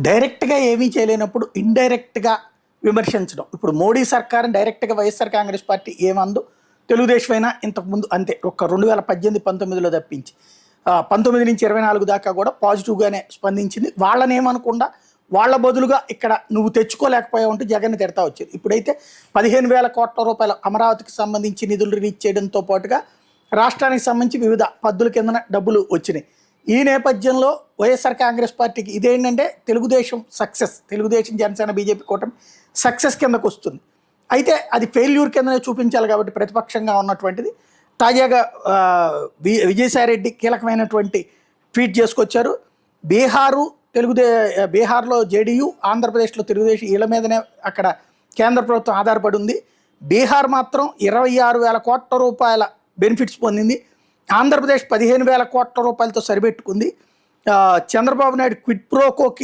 డైరెక్ట్గా ఏమీ చేయలేనప్పుడు ఇండైరెక్ట్గా విమర్శించడం. ఇప్పుడు మోడీ సర్కారం డైరెక్ట్గా వైఎస్ఆర్ కాంగ్రెస్ పార్టీ ఏమందో తెలుగుదేశం అయినా ఇంతకుముందు అంతే. ఒక 2018, 19లో తప్పించి 19 నుంచి 24 దాకా కూడా పాజిటివ్గానే స్పందించింది. వాళ్ళని ఏమనకుండా వాళ్ళ బదులుగా ఇక్కడ నువ్వు తెచ్చుకోలేకపోయావు అంటూ జగన్ తిడతా వచ్చేది. ఇప్పుడైతే 15,000 కోట్ల రూపాయల అమరావతికి సంబంధించి నిధులు రిలీజ్ చేయడంతో పాటుగా రాష్ట్రానికి సంబంధించి వివిధ పద్దుల కిందన డబ్బులు వచ్చినాయి. ఈ నేపథ్యంలో వైఎస్ఆర్ కాంగ్రెస్ పార్టీకి ఇదేంటంటే తెలుగుదేశం సక్సెస్, తెలుగుదేశం జనసేన బీజేపీ కూటమి సక్సెస్ కిందకు వస్తుంది. అయితే అది ఫెయిల్యూర్ కిందనే చూపించాలి కాబట్టి ప్రతిపక్షంగా ఉన్నటువంటిది తాజాగా విజయసాయిరెడ్డి కీలకమైనటువంటి ట్వీట్ చేసుకొచ్చారు. బీహార్లో జేడీయూ, ఆంధ్రప్రదేశ్లో తెలుగుదేశం వీళ్ళ మీదనే అక్కడ కేంద్ర ప్రభుత్వం ఆధారపడి ఉంది. బీహార్ మాత్రం 26,000 కోట్ల రూపాయల బెనిఫిట్స్ పొందింది. ఆంధ్రప్రదేశ్ 15,000 కోట్ల రూపాయలతో సరిపెట్టుకుంది. చంద్రబాబు నాయుడు క్విడ్ ప్రోకోకి